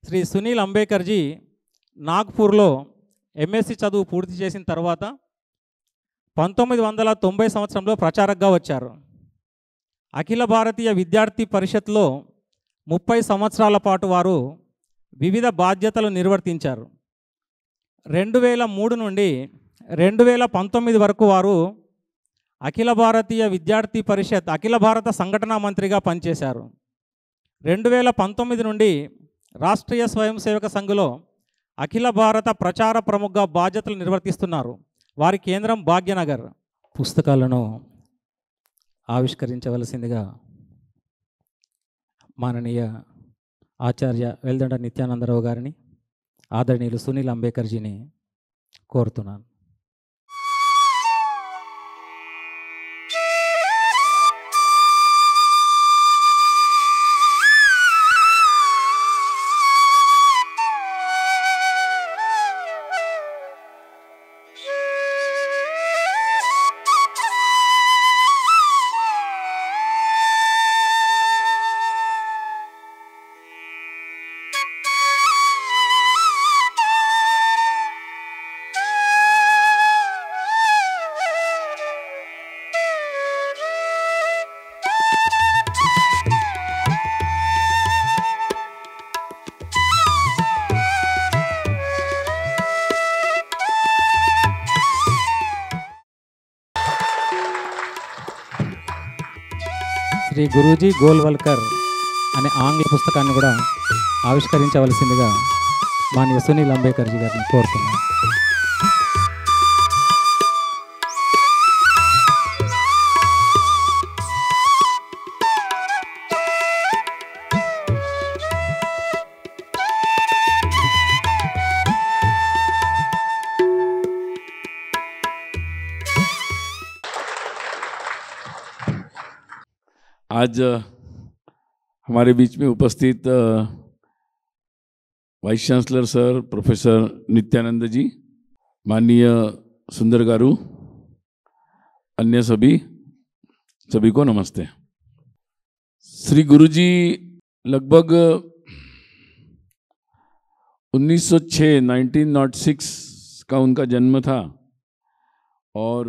Shri Sunil Ambekar G నాగ్పూర్లో MSc చదువు పూర్తి చేసిన తర్వాత 1990 సంవత్సరంలో ప్రచారకగా వచ్చారు. అఖిల భారతీయ విద్యార్థి పరిషత్లో 30 సంవత్సరాల పాటు వారు వివిధ బాధ్యతలు నిర్వర్తించారు. 2003 నుండి 2019 వరకు వారు అఖిల భారతీయ విద్యార్థి పరిషత్ అఖిల భారత సంఘటనా మంత్రిగా పనిచేశారు. 2019 నుండి రాష్ట్రీయ స్వయం సేవక సంఘ్లో అఖిల భారత ప్రచార ప్రముఖ బాధ్యతలు నిర్వర్తిస్తున్నారు. వారి కేంద్రం భాగ్యనగర్. పుస్తకాలను ఆవిష్కరించవలసిందిగా మాననీయ ఆచార్య వెల్దండ నిత్యానందరావు గారిని, ఆదరణీయులు సునీల్ అంబేకర్ జీని కోరుతున్నాను. శ్రీ గురూజీ గోల్వల్కర్ అనే ఆంగ్ల పుస్తకాన్ని కూడా ఆవిష్కరించవలసిందిగా మాన్య సునీల్ అంబేకర్ జీ గారిని కోరుతున్నాను. आज हमारे बीच में उपस्थित vice chancellor sir professor Nityanand ji, माननीय सुंदर गारू, अन्य सभी को नमस्ते। श्री गुरुजी लगभग 1906 का उनका जन्म था और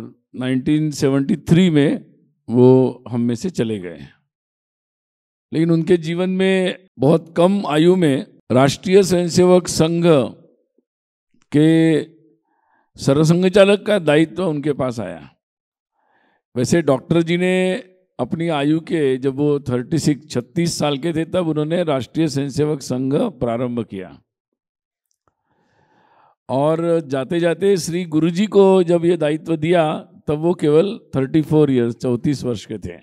1973 में वो हम में से चले गए। लेकिन उनके जीवन में बहुत कम आयु में राष्ट्रीय स्वयंसेवक संघ के सरसंघचालक का दायित्व उनके पास आया। वैसे डॉक्टर जी ने अपनी आयु के जब वो 36 साल के थे तब उन्होंने राष्ट्रीय स्वयंसेवक संघ प्रारंभ किया और जाते जाते श्री गुरुजी को जब ये दायित्व दिया तब वो केवल 34 वर्ष के थे।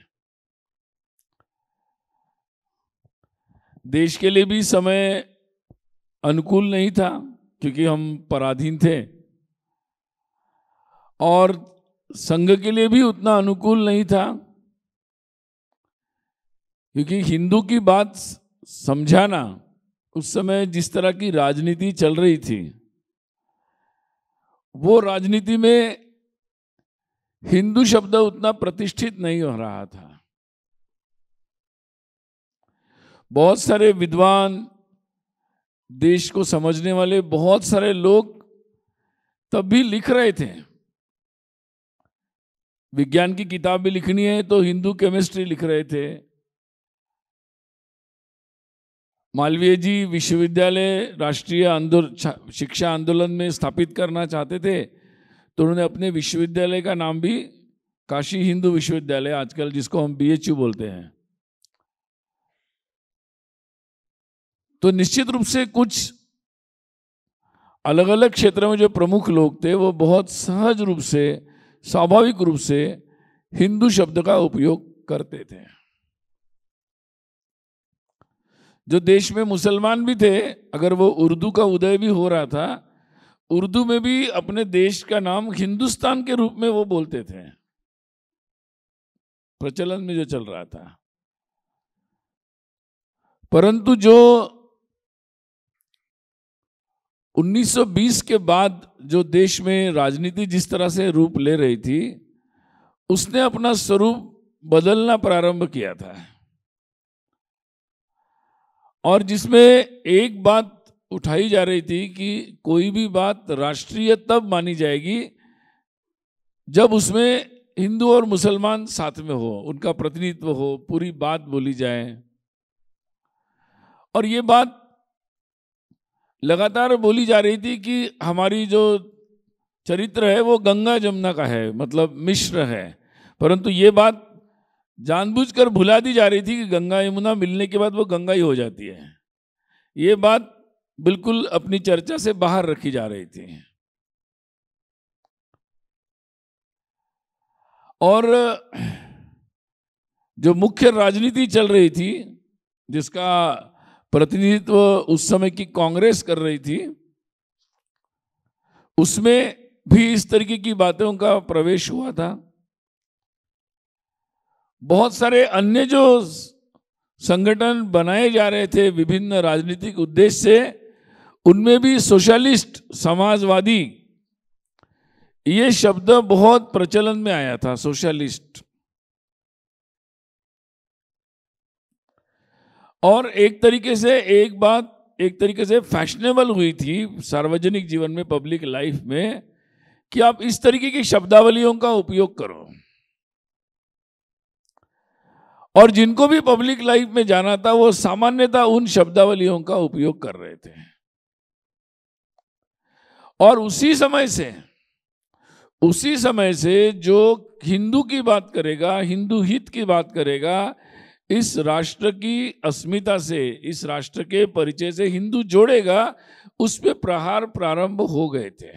देश के लिए भी समय अनुकूल नहीं था क्योंकि हम पराधीन थे और संघ के लिए भी उतना अनुकूल नहीं था क्योंकि हिंदू की बात समझाना उस समय जिस तरह की राजनीति चल रही थी वो राजनीति में हिंदू शब्द उतना प्रतिष्ठित नहीं हो रहा था। बहुत सारे विद्वान, देश को समझने वाले बहुत सारे लोग तब भी लिख रहे थे। विज्ञान की किताब भी लिखनी है तो हिंदू केमिस्ट्री लिख रहे थे। मालवीय जी विश्वविद्यालय राष्ट्रीय शिक्षा आंदोलन में स्थापित करना चाहते थे तो उन्होंने अपने विश्वविद्यालय का नाम भी काशी हिंदू विश्वविद्यालय, आजकल जिसको हम BHU बोलते हैं। तो निश्चित रूप से कुछ अलग अलग क्षेत्रों में जो प्रमुख लोग थे वो बहुत सहज रूप से, स्वाभाविक रूप से हिंदू शब्द का उपयोग करते थे। जो देश में मुसलमान भी थे, अगर वो उर्दू का उदय भी हो रहा था, उर्दू में भी अपने देश का नाम हिंदुस्तान के रूप में वो बोलते थे, प्रचलन में जो चल रहा था। परंतु जो 1920 के बाद जो देश में राजनीति जिस तरह से रूप ले रही थी उसने अपना स्वरूप बदलना प्रारंभ किया था, और जिसमें एक बात उठाई जा रही थी कि कोई भी बात राष्ट्रीय तब मानी जाएगी जब उसमें हिंदू और मुसलमान साथ में हो, उनका प्रतिनिधित्व हो, पूरी बात बोली जाए। और ये बात लगातार बोली जा रही थी कि हमारी जो चरित्र है वो गंगा जमुना का है, मतलब मिश्र है, परंतु ये बात जानबूझकर भुला दी जा रही थी कि गंगा यमुना मिलने के बाद वो गंगा ही हो जाती है। ये बात बिल्कुल अपनी चर्चा से बाहर रखी जा रही थी। और जो मुख्य राजनीति चल रही थी, जिसका प्रतिनिधित्व उस समय की कांग्रेस कर रही थी, उसमें भी इस तरीके की बातों का प्रवेश हुआ था। बहुत सारे अन्य जो संगठन बनाए जा रहे थे विभिन्न राजनीतिक उद्देश्य से, उनमें भी सोशलिस्ट, समाजवादी, ये शब्द बहुत प्रचलन में आया था, सोशलिस्ट। और एक तरीके से फैशनेबल हुई थी सार्वजनिक जीवन में, पब्लिक लाइफ में, कि आप इस तरीके की शब्दावलियों का उपयोग करो। और जिनको भी पब्लिक लाइफ में जाना था वो सामान्यतः उन शब्दावलियों का उपयोग कर रहे थे। और उसी समय से जो हिंदू की बात करेगा, हिंदू हित की बात करेगा, इस राष्ट्र की अस्मिता से, इस राष्ट्र के परिचय से हिंदू जोड़ेगा, उस पे प्रहार प्रारंभ हो गए थे।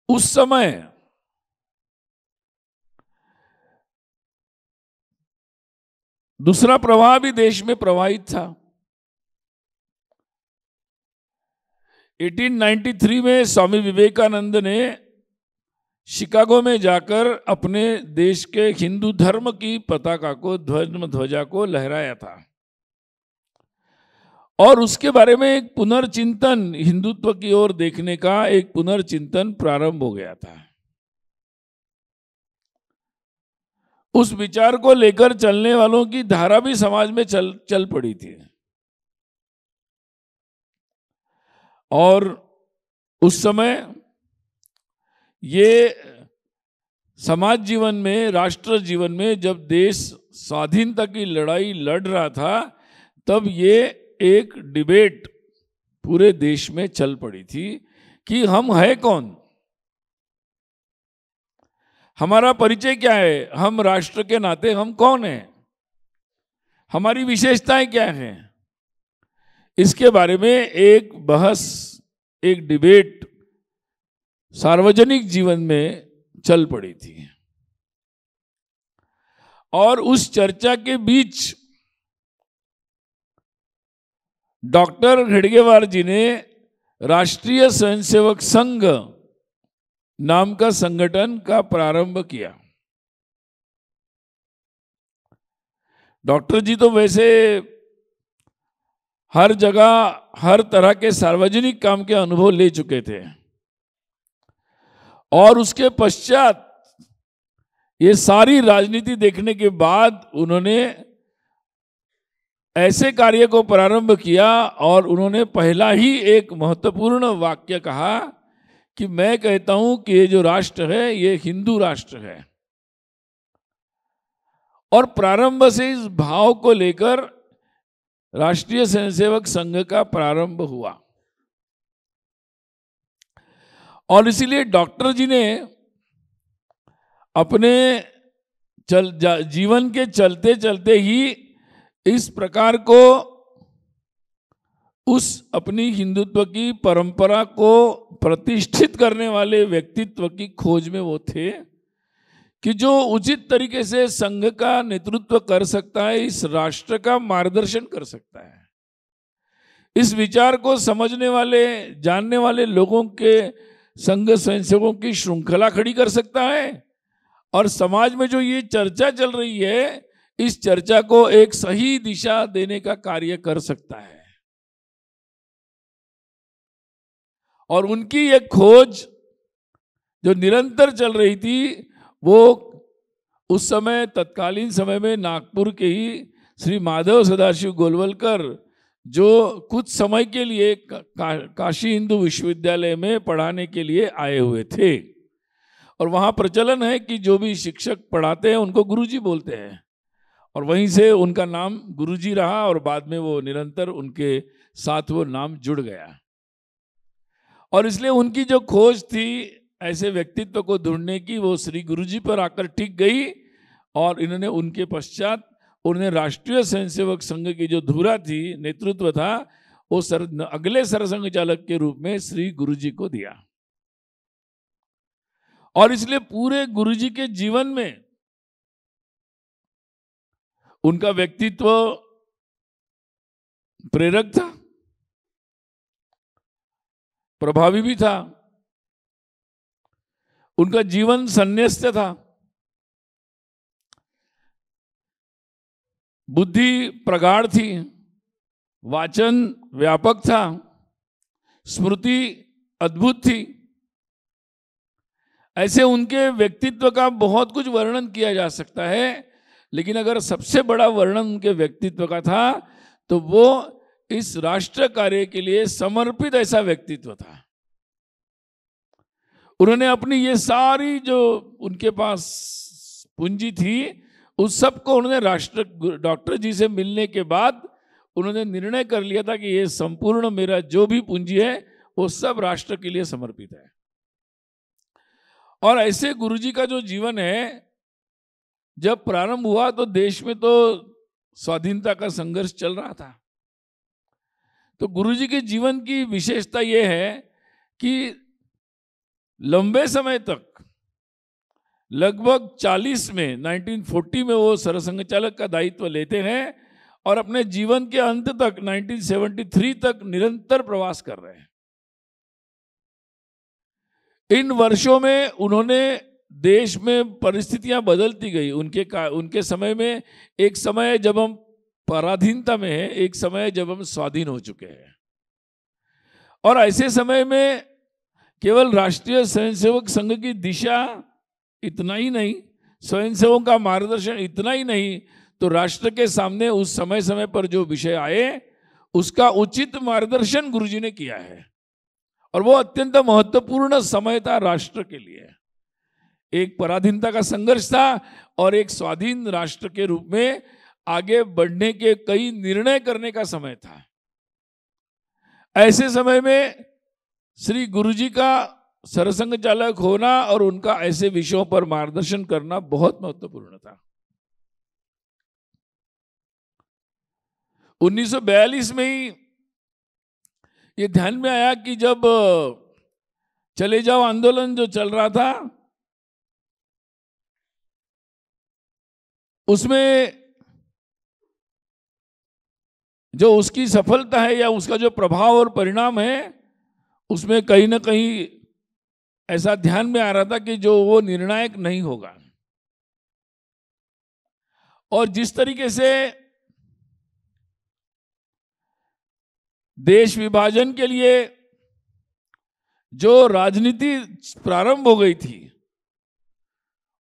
उस समय दूसरा प्रवाह भी देश में प्रवाहित था। 1893 में स्वामी विवेकानंद ने शिकागो में जाकर अपने देश के हिंदू धर्म की पताका को, ध्वजा को लहराया था, और उसके बारे में एक पुनर्चिंतन, हिंदुत्व की ओर देखने का एक पुनर्चिंतन प्रारंभ हो गया था। उस विचार को लेकर चलने वालों की धारा भी समाज में चल पड़ी थी। और उस समय ये समाज जीवन में, राष्ट्र जीवन में, जब देश स्वाधीनता की लड़ाई लड़ रहा था, तब ये एक डिबेट पूरे देश में चल पड़ी थी कि हम है कौन, हमारा परिचय क्या है, हम राष्ट्र के नाते हम कौन हैं, हमारी विशेषताएं क्या हैं। इसके बारे में एक बहस, एक डिबेट सार्वजनिक जीवन में चल पड़ी थी। और उस चर्चा के बीच डॉक्टर हेडगेवार जी ने राष्ट्रीय स्वयंसेवक संघ नाम का संगठन का प्रारंभ किया। डॉक्टर जी तो वैसे हर जगह हर तरह के सार्वजनिक काम के अनुभव ले चुके थे, और उसके पश्चात ये सारी राजनीति देखने के बाद उन्होंने ऐसे कार्य को प्रारंभ किया, और उन्होंने पहला ही एक महत्वपूर्ण वाक्य कहा कि मैं कहता हूं कि ये जो राष्ट्र है ये हिंदू राष्ट्र है। और प्रारंभ से इस भाव को लेकर राष्ट्रीय स्वयंसेवक संघ का प्रारंभ हुआ। और इसीलिए डॉक्टर जी ने अपने जीवन के चलते चलते ही इस प्रकार को, उस अपनी हिंदुत्व की परंपरा को प्रतिष्ठित करने वाले व्यक्तित्व की खोज में वो थे कि जो उचित तरीके से संघ का नेतृत्व कर सकता है, इस राष्ट्र का मार्गदर्शन कर सकता है, इस विचार को समझने वाले, जानने वाले लोगों के संघ स्वयंसेवकों की श्रृंखला खड़ी कर सकता है, और समाज में जो ये चर्चा चल रही है, इस चर्चा को एक सही दिशा देने का कार्य कर सकता है। और उनकी ये खोज जो निरंतर चल रही थी, वो उस समय तत्कालीन समय में नागपुर के ही श्री माधव सदाशिव गोलवलकर, जो कुछ समय के लिए काशी हिंदू विश्वविद्यालय में पढ़ाने के लिए आए हुए थे। और वहाँ प्रचलन है कि जो भी शिक्षक पढ़ाते हैं उनको गुरुजी बोलते हैं, और वहीं से उनका नाम गुरुजी रहा, और बाद में वो निरंतर उनके साथ वो नाम जुड़ गया। और इसलिए उनकी जो खोज थी ऐसे व्यक्तित्व को ढूंढने की, वो श्री गुरुजी पर आकर टिक गई। और इन्होंने उनके पश्चात उन्हें राष्ट्रीय स्वयंसेवक संघ की जो धुरा थी, नेतृत्व था, वो अगले सरसंघ चालक के रूप में श्री गुरुजी को दिया। और इसलिए पूरे गुरुजी के जीवन में उनका व्यक्तित्व प्रेरक था, प्रभावी भी था, उनका जीवन संन्यस्त था, बुद्धि प्रगाढ़ थी, वाचन व्यापक था, स्मृति अद्भुत थी। ऐसे उनके व्यक्तित्व का बहुत कुछ वर्णन किया जा सकता है, लेकिन अगर सबसे बड़ा वर्णन उनके व्यक्तित्व का था तो वो इस राष्ट्र कार्य के लिए समर्पित ऐसा व्यक्तित्व था। उन्होंने अपनी ये सारी जो उनके पास पूंजी थी, उस सब को उन्होंने डॉक्टर जी से मिलने के बाद उन्होंने निर्णय कर लिया था कि ये संपूर्ण मेरा जो भी पूंजी है वो सब राष्ट्र के लिए समर्पित है। और ऐसे गुरुजी का जो जीवन है, जब प्रारंभ हुआ तो देश में तो स्वाधीनता का संघर्ष चल रहा था। तो गुरुजी के जीवन की विशेषता यह है कि लंबे समय तक, लगभग 40 में 1940 में वो सरसंघ चालक का दायित्व लेते हैं और अपने जीवन के अंत तक 1973 तक निरंतर प्रवास कर रहे हैं। इन वर्षों में उन्होंने देश में परिस्थितियां बदलती गई। उनके समय में एक समय जब हम पराधीनता में हैं, एक समय जब हम स्वाधीन हो चुके हैं। और ऐसे समय में केवल राष्ट्रीय स्वयंसेवक संघ की दिशा इतना ही नहीं, स्वयंसेवकों का मार्गदर्शन इतना ही नहीं, तो राष्ट्र के सामने उस समय समय पर जो विषय आए उसका उचित मार्गदर्शन गुरुजी ने किया है। और वो अत्यंत महत्वपूर्ण समय था राष्ट्र के लिए। एक पराधीनता का संघर्ष था और एक स्वाधीन राष्ट्र के रूप में आगे बढ़ने के कई निर्णय करने का समय था। ऐसे समय में श्री गुरुजी का सरसंघ चालक होना और उनका ऐसे विषयों पर मार्गदर्शन करना बहुत महत्वपूर्ण था। 1942 में ही ये ध्यान में आया कि जब चले जाओ आंदोलन जो चल रहा था, उसमें जो उसकी सफलता है या उसका जो प्रभाव और परिणाम है, उसमें कहीं ना कहीं ऐसा ध्यान में आ रहा था कि जो वो निर्णायक नहीं होगा। और जिस तरीके से देश विभाजन के लिए जो राजनीति प्रारंभ हो गई थी,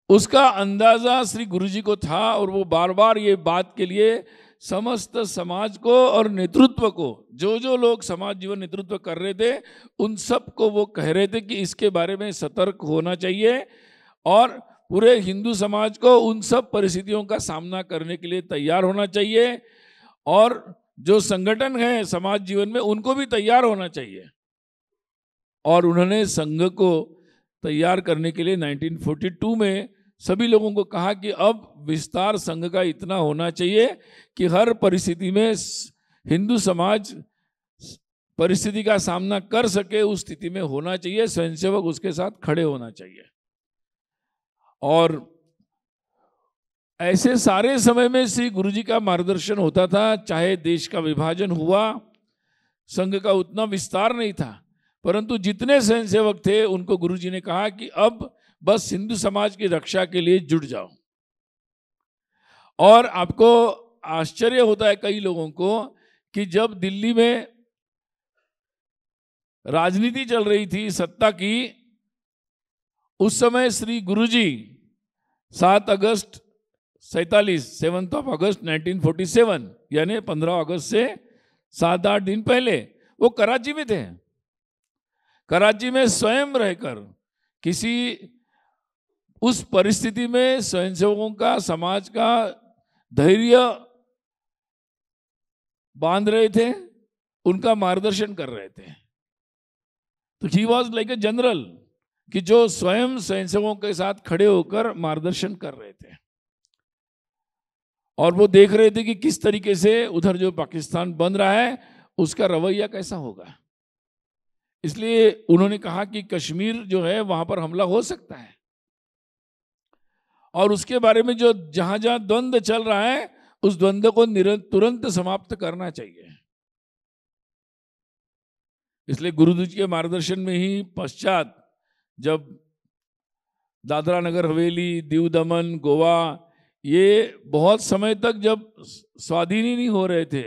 उसका अंदाजा श्री गुरुजी को था। और वो बार बार ये बात के लिए समस्त समाज को और नेतृत्व को, जो लोग समाज जीवन नेतृत्व कर रहे थे, उन सब को वो कह रहे थे कि इसके बारे में सतर्क होना चाहिए और पूरे हिंदू समाज को उन सब परिस्थितियों का सामना करने के लिए तैयार होना चाहिए। और जो संगठन है समाज जीवन में, उनको भी तैयार होना चाहिए। और उन्होंने संघ को तैयार करने के लिए 1942 में सभी लोगों को कहा कि अब विस्तार संघ का इतना होना चाहिए कि हर परिस्थिति में हिंदू समाज परिस्थिति का सामना कर सके, उस स्थिति में होना चाहिए, स्वयंसेवक उसके साथ खड़े होना चाहिए। और ऐसे सारे समय में श्री गुरुजी का मार्गदर्शन होता था। चाहे देश का विभाजन हुआ, संघ का उतना विस्तार नहीं था, परंतु जितने स्वयंसेवक थे उनको गुरुजी ने कहा कि अब बस हिंदू समाज की रक्षा के लिए जुट जाओ। और आपको आश्चर्य होता है कई लोगों को कि जब दिल्ली में राजनीति चल रही थी सत्ता की, उस समय श्री गुरुजी 7 अगस्त 7 अगस्त 1947 यानी 15 अगस्त से 7-8 दिन पहले वो कराची में थे। कराची में स्वयं रहकर किसी उस परिस्थिति में स्वयंसेवकों का, समाज का धैर्य बांध रहे थे, उनका मार्गदर्शन कर रहे थे। तो he was like a general कि जो स्वयं स्वयंसेवकों के साथ खड़े होकर मार्गदर्शन कर रहे थे और वो देख रहे थे कि किस तरीके से उधर जो पाकिस्तान बन रहा है उसका रवैया कैसा होगा। इसलिए उन्होंने कहा कि कश्मीर जो है वहां पर हमला हो सकता है और उसके बारे में जो जहां जहां द्वंद्व चल रहा है उस द्वंद्व को तुरंत समाप्त करना चाहिए। इसलिए गुरुजी के मार्गदर्शन में ही पश्चात जब दादरा नगर हवेली, दीव दमन, गोवा ये बहुत समय तक जब स्वाधीन ही नहीं हो रहे थे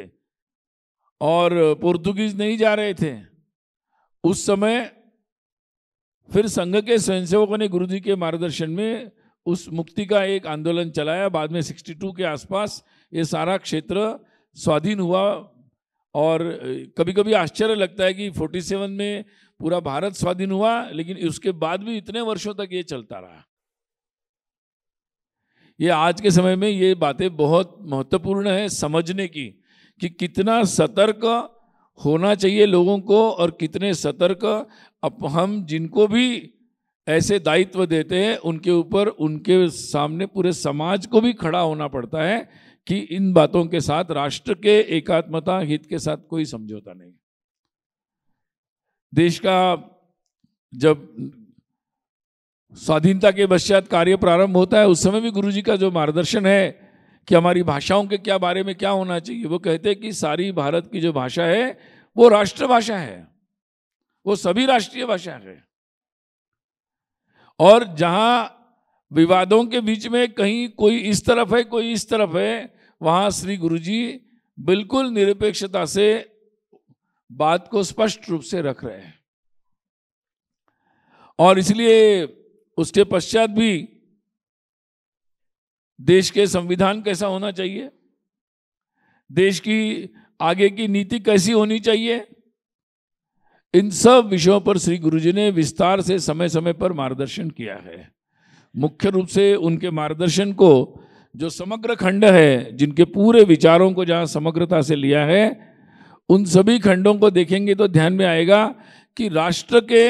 और पोर्तुगीज नहीं जा रहे थे, उस समय फिर संघ के स्वयंसेवकों ने गुरुजी के मार्गदर्शन में उस मुक्ति का एक आंदोलन चलाया। बाद में 62 के आसपास ये सारा क्षेत्र स्वाधीन हुआ और कभी कभी आश्चर्य लगता है कि 47 में पूरा भारत स्वाधीन हुआ, लेकिन उसके बाद भी इतने वर्षों तक ये चलता रहा। ये आज के समय में ये बातें बहुत महत्वपूर्ण है समझने की कि कितना सतर्क होना चाहिए लोगों को और कितने सतर्क अब हम जिनको भी ऐसे दायित्व देते हैं उनके ऊपर, उनके सामने पूरे समाज को भी खड़ा होना पड़ता है कि इन बातों के साथ राष्ट्र के एकात्मता हित के साथ कोई समझौता नहीं। देश का जब स्वाधीनता के पश्चात कार्य प्रारंभ होता है उस समय भी गुरुजी का जो मार्गदर्शन है कि हमारी भाषाओं के क्या बारे में क्या होना चाहिए, वो कहते हैं कि सारी भारत की जो भाषा है वो राष्ट्रभाषा है, वो सभी राष्ट्रीय भाषा है और जहां विवादों के बीच में कहीं कोई इस तरफ है कोई इस तरफ है, वहां श्री गुरुजी बिल्कुल निरपेक्षता से बात को स्पष्ट रूप से रख रहे हैं। और इसलिए उसके पश्चात भी देश के संविधान कैसा होना चाहिए, देश की आगे की नीति कैसी होनी चाहिए, इन सब विषयों पर श्री गुरुजी ने विस्तार से समय समय पर मार्गदर्शन किया है। मुख्य रूप से उनके मार्गदर्शन को जो समग्र खंड है, जिनके पूरे विचारों को जहाँ समग्रता से लिया है, उन सभी खंडों को देखेंगे तो ध्यान में आएगा कि राष्ट्र के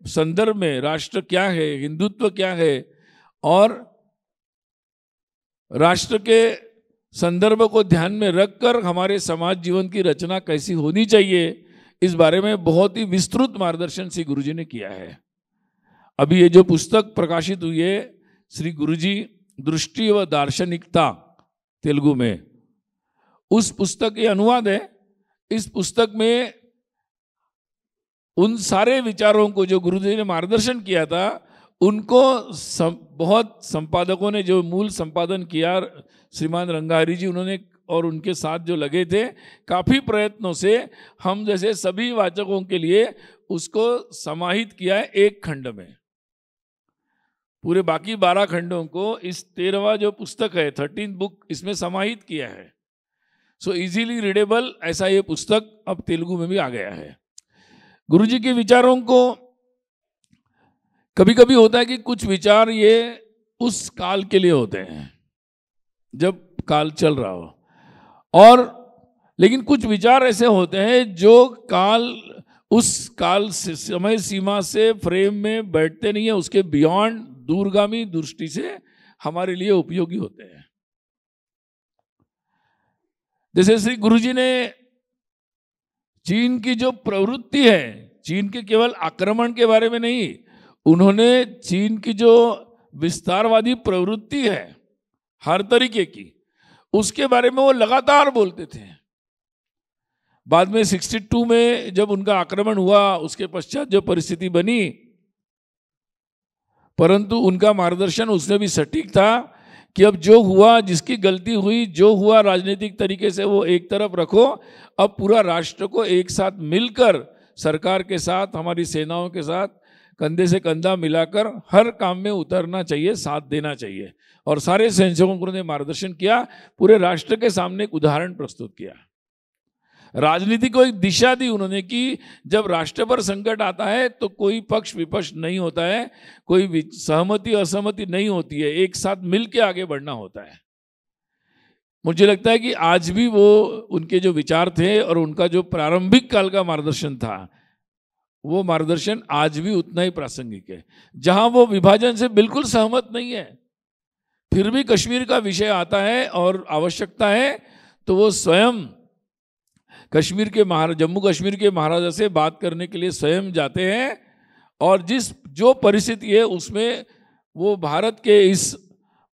संदर्भ में राष्ट्र क्या है, हिंदुत्व क्या है और राष्ट्र के संदर्भ को ध्यान में रखकर हमारे समाज जीवन की रचना कैसी होनी चाहिए, इस बारे में बहुत ही विस्तृत मार्गदर्शन श्री गुरुजी ने किया है। अभी ये जो पुस्तक प्रकाशित हुई है श्री गुरुजी दृष्टि व दार्शनिकता तेलुगु में, उस पुस्तक के अनुवाद है। इस पुस्तक में उन सारे विचारों को जो गुरुजी ने मार्गदर्शन किया था उनको बहुत संपादकों ने, जो मूल संपादन किया श्रीमान रंगाहरी जी, उन्होंने और उनके साथ जो लगे थे, काफ़ी प्रयत्नों से हम जैसे सभी वाचकों के लिए उसको समाहित किया है एक खंड में। पूरे बाकी 12 खंडों को इस 13वां जो पुस्तक है 13th बुक, इसमें समाहित किया है। सो इजीली रीडेबल ऐसा ये पुस्तक अब तेलुगु में भी आ गया है। गुरुजी के विचारों को कभी कभी होता है कि कुछ विचार ये उस काल के लिए होते हैं जब काल चल रहा हो, और लेकिन कुछ विचार ऐसे होते हैं जो काल उस काल समय सीमा से फ्रेम में बैठते नहीं है, उसके बियॉन्ड दूरगामी दृष्टि से हमारे लिए उपयोगी होते हैं। जैसे श्री गुरुजी ने चीन की जो प्रवृत्ति है, चीन के केवल आक्रमण के बारे में नहीं, उन्होंने चीन की जो विस्तारवादी प्रवृत्ति है हर तरीके की, उसके बारे में वो लगातार बोलते थे। बाद में 62 में जब उनका आक्रमण हुआ, उसके पश्चात जो परिस्थिति बनी, परंतु उनका मार्गदर्शन उसमें भी सटीक था कि अब जो हुआ, जिसकी गलती हुई, जो हुआ राजनीतिक तरीके से वो एक तरफ रखो, अब पूरा राष्ट्र को एक साथ मिलकर सरकार के साथ, हमारी सेनाओं के साथ कंधे से कंधा मिलाकर हर काम में उतरना चाहिए, साथ देना चाहिए। और सारे स्वयंसेवकों को उन्होंने मार्गदर्शन किया, पूरे राष्ट्र के सामने एक उदाहरण प्रस्तुत किया, राजनीति को एक दिशा दी उन्होंने कि जब राष्ट्र पर संकट आता है तो कोई पक्ष विपक्ष नहीं होता है, कोई सहमति असहमति नहीं होती है, एक साथ मिलकर आगे बढ़ना होता है। मुझे लगता है कि आज भी वो उनके जो विचार थे और उनका जो प्रारंभिक काल का मार्गदर्शन था, वो मार्गदर्शन आज भी उतना ही प्रासंगिक है। जहां वो विभाजन से बिल्कुल सहमत नहीं है, फिर भी कश्मीर का विषय आता है और आवश्यकता है तो वो स्वयं कश्मीर के जम्मू कश्मीर के महाराजा से बात करने के लिए स्वयं जाते हैं, और जो परिस्थिति है उसमें वो भारत के इस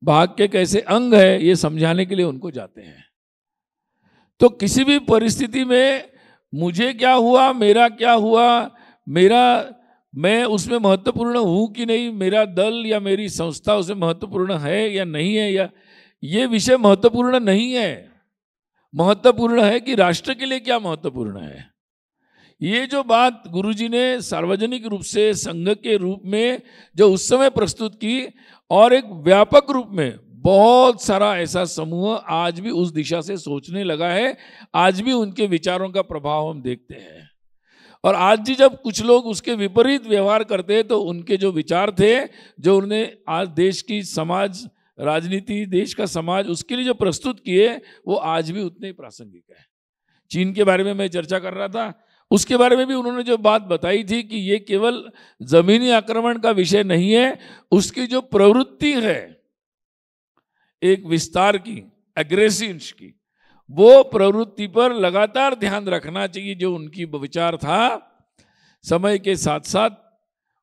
भाग के कैसे अंग है ये समझाने के लिए उनको जाते हैं। तो किसी भी परिस्थिति में मुझे क्या हुआ, मेरा क्या हुआ, मैं उसमें महत्वपूर्ण हूँ कि नहीं, मेरा दल या मेरी संस्था उसमें महत्वपूर्ण है या नहीं है, या ये विषय महत्वपूर्ण नहीं है। महत्वपूर्ण है कि राष्ट्र के लिए क्या महत्वपूर्ण है। ये जो बात गुरुजी ने सार्वजनिक रूप से संघ के रूप में जो उस समय प्रस्तुत की, और एक व्यापक रूप में बहुत सारा ऐसा समूह आज भी उस दिशा से सोचने लगा है, आज भी उनके विचारों का प्रभाव हम देखते हैं। और आज भी जब कुछ लोग उसके विपरीत व्यवहार करते हैं तो उनके जो विचार थे, जो उन्होंने आज देश की समाज राजनीति, देश का समाज, उसके लिए जो प्रस्तुत किए, वो आज भी उतने ही प्रासंगिक है। चीन के बारे में मैं चर्चा कर रहा था, उसके बारे में भी उन्होंने जो बात बताई थी कि ये केवल जमीनी आक्रमण का विषय नहीं है, उसकी जो प्रवृत्ति है एक विस्तार की, एग्रेसिव की, वो प्रवृत्ति पर लगातार ध्यान रखना चाहिए। जो उनकी विचार था, समय के साथ साथ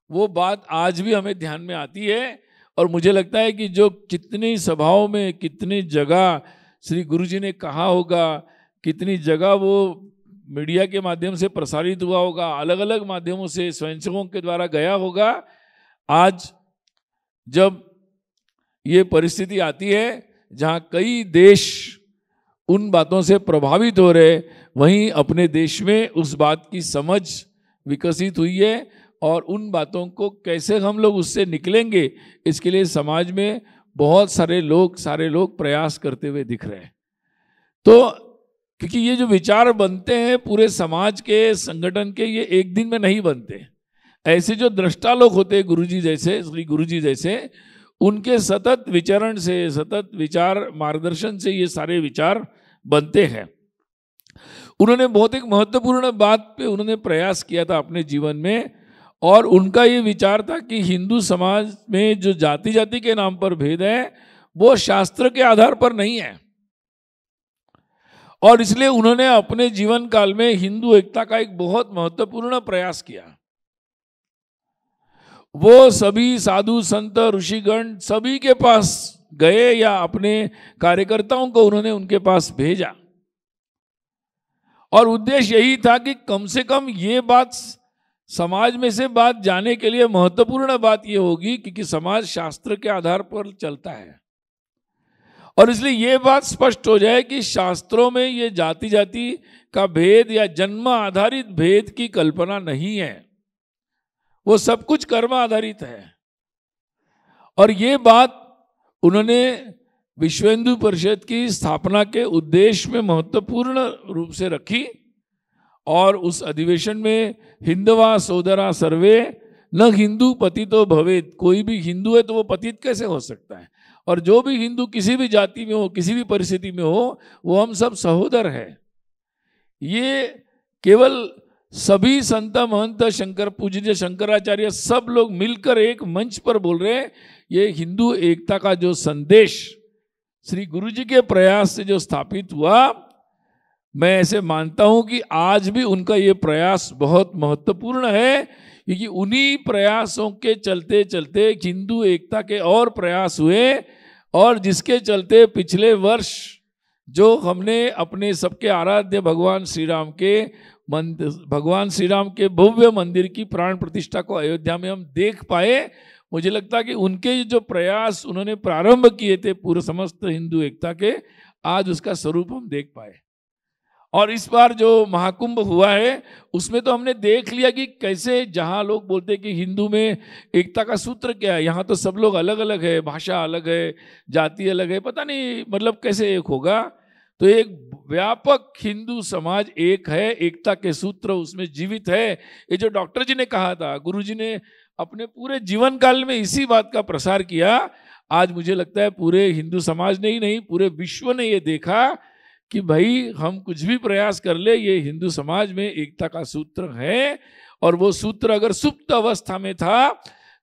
वो बात आज भी हमें ध्यान में आती है। और मुझे लगता है कि जो कितनी सभाओं में, कितनी जगह श्री गुरुजी ने कहा होगा, कितनी जगह वो मीडिया के माध्यम से प्रसारित हुआ होगा, अलग अलग माध्यमों से स्वयंसेवकों के द्वारा गया होगा। आज जब ये परिस्थिति आती है जहाँ कई देश उन बातों से प्रभावित हो रहे, वहीं अपने देश में उस बात की समझ विकसित हुई है, और उन बातों को कैसे हम लोग उससे निकलेंगे, इसके लिए समाज में बहुत सारे लोग प्रयास करते हुए दिख रहे हैं। तो क्योंकि ये जो विचार बनते हैं पूरे समाज के, संगठन के, ये एक दिन में नहीं बनते। ऐसे जो दृष्टा लोग होते हैं, गुरुजी जैसे, श्री गुरुजी जैसे, उनके सतत विचरण से, सतत विचार मार्गदर्शन से ये सारे विचार बनते हैं। उन्होंने बहुत एक महत्वपूर्ण बात पे उन्होंने प्रयास किया था अपने जीवन में, और उनका ये विचार था कि हिंदू समाज में जो जाति जाति के नाम पर भेद है वो शास्त्र के आधार पर नहीं है, और इसलिए उन्होंने अपने जीवन काल में हिंदू एकता का एक बहुत महत्वपूर्ण प्रयास किया। वो सभी साधु संत ऋषिगण सभी के पास गए, या अपने कार्यकर्ताओं को उन्होंने उनके पास भेजा, और उद्देश्य यही था कि कम से कम ये बात समाज में से बात जाने के लिए महत्वपूर्ण बात ये होगी क्योंकि समाज शास्त्र के आधार पर चलता है, और इसलिए ये बात स्पष्ट हो जाए कि शास्त्रों में ये जाति जाति का भेद या जन्म आधारित भेद की कल्पना नहीं है, वो सब कुछ कर्म आधारित है। और ये बात उन्होंने विश्व हिंदू परिषद की स्थापना के उद्देश्य में महत्वपूर्ण रूप से रखी, और उस अधिवेशन में हिंदवा सोदरा सर्वे न हिंदू पतितो भवेत, कोई भी हिंदू है तो वो पतित कैसे हो सकता है, और जो भी हिंदू किसी भी जाति में हो, किसी भी परिस्थिति में हो, वो हम सब सहोदर है। ये केवल सभी संत महंत शंकर पूज्य शंकराचार्य सब लोग मिलकर एक मंच पर बोल रहे हैं। ये हिंदू एकता का जो संदेश श्री गुरुजी के प्रयास से जो स्थापित हुआ, मैं ऐसे मानता हूं कि आज भी उनका ये प्रयास बहुत महत्वपूर्ण है, क्योंकि उन्हीं प्रयासों के चलते चलते हिंदू एकता के और प्रयास हुए, और जिसके चलते पिछले वर्ष जो हमने अपने सबके आराध्य भगवान श्री राम के भव्य मंदिर की प्राण प्रतिष्ठा को अयोध्या में हम देख पाए। मुझे लगता है कि उनके जो प्रयास उन्होंने प्रारंभ किए थे पूरे समस्त हिंदू एकता के, आज उसका स्वरूप हम देख पाए। और इस बार जो महाकुंभ हुआ है उसमें तो हमने देख लिया कि कैसे, जहाँ लोग बोलते हैं कि हिंदू में एकता का सूत्र क्या है, यहाँ तो सब लोग अलग अलग है, भाषा अलग है, जाति अलग है, पता नहीं मतलब कैसे एक होगा। तो एक व्यापक हिंदू समाज एक है, एकता के सूत्र उसमें जीवित है। ये जो डॉक्टर जी ने कहा था, गुरु जी ने अपने पूरे जीवन काल में इसी बात का प्रसार किया। आज मुझे लगता है पूरे हिंदू समाज ने ही नहीं, पूरे विश्व ने ये देखा कि भाई हम कुछ भी प्रयास कर ले, ये हिंदू समाज में एकता का सूत्र है। और वो सूत्र अगर सुप्त अवस्था में था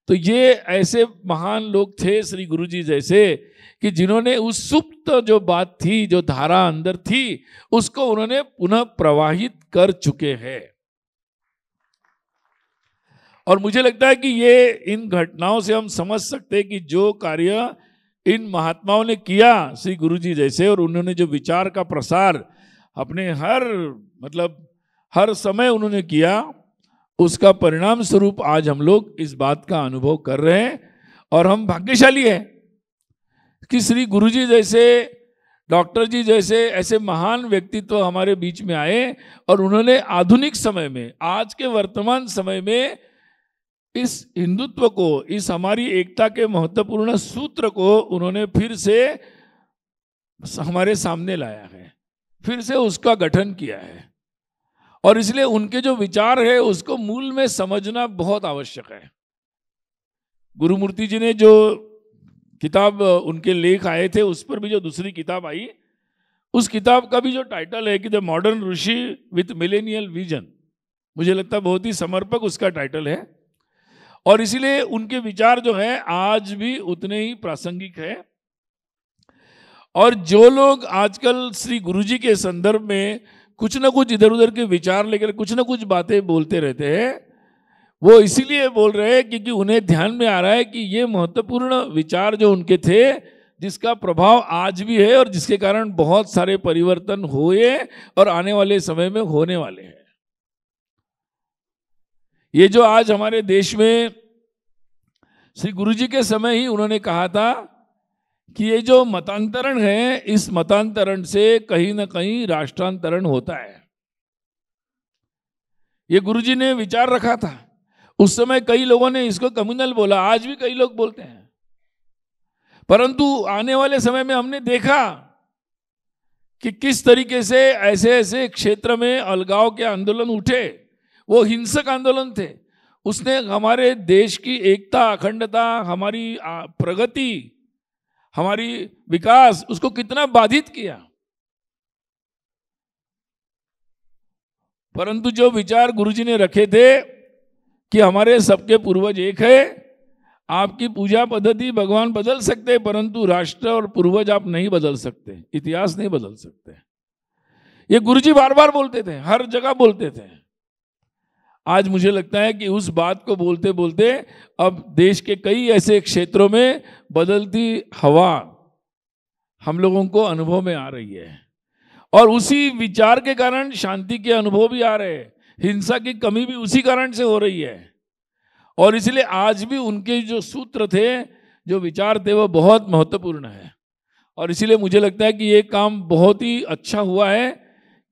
तो ये ऐसे महान लोग थे श्री गुरु जी जैसे, कि जिन्होंने उस सुप्त जो बात थी, जो धारा अंदर थी, उसको उन्होंने पुनः प्रवाहित कर चुके हैं। और मुझे लगता है कि ये इन घटनाओं से हम समझ सकते हैं कि जो कार्य इन महात्माओं ने किया श्री गुरु जी जैसे, और उन्होंने जो विचार का प्रसार अपने हर समय उन्होंने किया, उसका परिणाम स्वरूप आज हम लोग इस बात का अनुभव कर रहे हैं। और हम भाग्यशाली हैं कि श्री गुरु जी जैसे, डॉक्टर जी जैसे ऐसे महान व्यक्तित्व हमारे बीच में आए, और उन्होंने आधुनिक समय में, आज के वर्तमान समय में इस हिंदुत्व को, इस हमारी एकता के महत्वपूर्ण सूत्र को उन्होंने फिर से हमारे सामने लाया है, फिर से उसका गठन किया है। और इसलिए उनके जो विचार है उसको मूल में समझना बहुत आवश्यक है। गुरुमूर्ति जी ने जो किताब उनके लेख आए थे, उस पर भी जो दूसरी किताब आई, उस किताब का भी जो टाइटल है कि the modern Rishi with millennial vision, मुझे लगता है बहुत ही समर्पक उसका टाइटल है। और इसीलिए उनके विचार जो है आज भी उतने ही प्रासंगिक है। और जो लोग आजकल श्री गुरुजी के संदर्भ में कुछ ना कुछ इधर उधर के विचार लेकर कुछ ना कुछ बातें बोलते रहते हैं, वो इसीलिए बोल रहे हैं क्योंकि उन्हें ध्यान में आ रहा है कि ये महत्वपूर्ण विचार जो उनके थे, जिसका प्रभाव आज भी है और जिसके कारण बहुत सारे परिवर्तन हुए और आने वाले समय में होने वाले हैं। ये जो आज हमारे देश में श्री गुरुजी के समय ही उन्होंने कहा था कि ये जो मतांतरण है, इस मतांतरण से कहीं ना कहीं राष्ट्रांतरण होता है। ये गुरुजी ने विचार रखा था। उस समय कई लोगों ने इसको कम्युनल बोला, आज भी कई लोग बोलते हैं। परंतु आने वाले समय में हमने देखा कि किस तरीके से ऐसे ऐसे क्षेत्र में अलगाव के आंदोलन उठे। वो हिंसक आंदोलन थे। उसने हमारे देश की एकता, अखंडता, हमारी प्रगति, हमारी विकास, उसको कितना बाधित किया। परंतु जो विचार गुरुजी ने रखे थे कि हमारे सबके पूर्वज एक है, आपकी पूजा पद्धति भगवान बदल सकते हैं परंतु राष्ट्र और पूर्वज आप नहीं बदल सकते, इतिहास नहीं बदल सकते। ये गुरुजी बार बार बोलते थे, हर जगह बोलते थे। आज मुझे लगता है कि उस बात को बोलते बोलते अब देश के कई ऐसे क्षेत्रों में बदलती हवा हम लोगों को अनुभव में आ रही है, और उसी विचार के कारण शांति के अनुभव भी आ रहे हैं। हिंसा की कमी भी उसी कारण से हो रही है। और इसलिए आज भी उनके जो सूत्र थे, जो विचार थे, वो बहुत महत्वपूर्ण है। और इसीलिए मुझे लगता है कि ये काम बहुत ही अच्छा हुआ है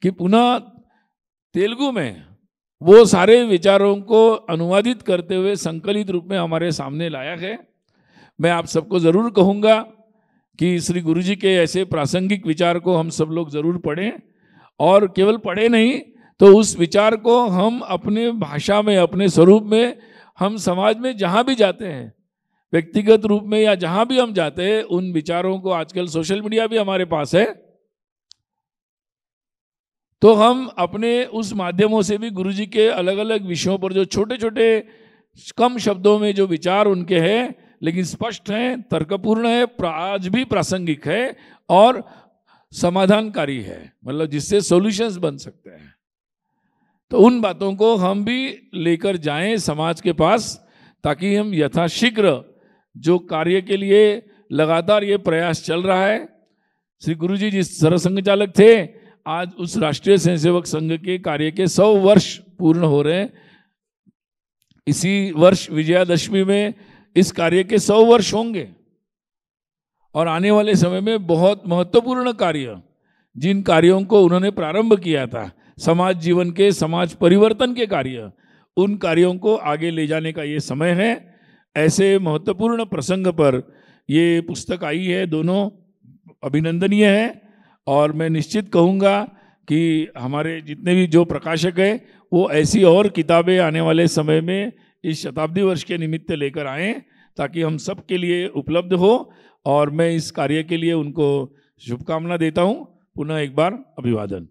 कि पुनः तेलुगु में वो सारे विचारों को अनुवादित करते हुए संकलित रूप में हमारे सामने लाया है। मैं आप सबको ज़रूर कहूँगा कि श्री गुरुजी के ऐसे प्रासंगिक विचार को हम सब लोग ज़रूर पढ़ें, और केवल पढ़े नहीं तो उस विचार को हम अपने भाषा में, अपने स्वरूप में, हम समाज में जहाँ भी जाते हैं, व्यक्तिगत रूप में या जहाँ भी हम जाते हैं, उन विचारों को, आजकल सोशल मीडिया भी हमारे पास है, तो हम अपने उस माध्यमों से भी गुरुजी के अलग अलग विषयों पर जो छोटे छोटे कम शब्दों में जो विचार उनके हैं लेकिन स्पष्ट हैं, तर्कपूर्ण है, आज भी प्रासंगिक है और समाधानकारी है, मतलब जिससे सॉल्यूशंस बन सकते हैं। तो उन बातों को हम भी लेकर जाएं समाज के पास, ताकि हम यथाशीघ्र जो कार्य के लिए लगातार ये प्रयास चल रहा है, श्री गुरुजी जिस सरसंघ चालक थे, आज उस राष्ट्रीय स्वयंसेवक संघ के कार्य के 100 वर्ष पूर्ण हो रहे हैं। इसी वर्ष विजयादशमी में इस कार्य के 100 वर्ष होंगे, और आने वाले समय में बहुत महत्वपूर्ण कार्य जिन कार्यों को उन्होंने प्रारंभ किया था, समाज जीवन के, समाज परिवर्तन के कार्य, उन कार्यों को आगे ले जाने का ये समय है। ऐसे महत्वपूर्ण प्रसंग पर ये पुस्तक आई है, दोनों अभिनंदनीय है। और मैं निश्चित कहूँगा कि हमारे जितने भी जो प्रकाशक हैं वो ऐसी और किताबें आने वाले समय में इस शताब्दी वर्ष के निमित्त लेकर आएँ, ताकि हम सब के लिए उपलब्ध हो। और मैं इस कार्य के लिए उनको शुभकामना देता हूँ। पुनः एक बार अभिवादन।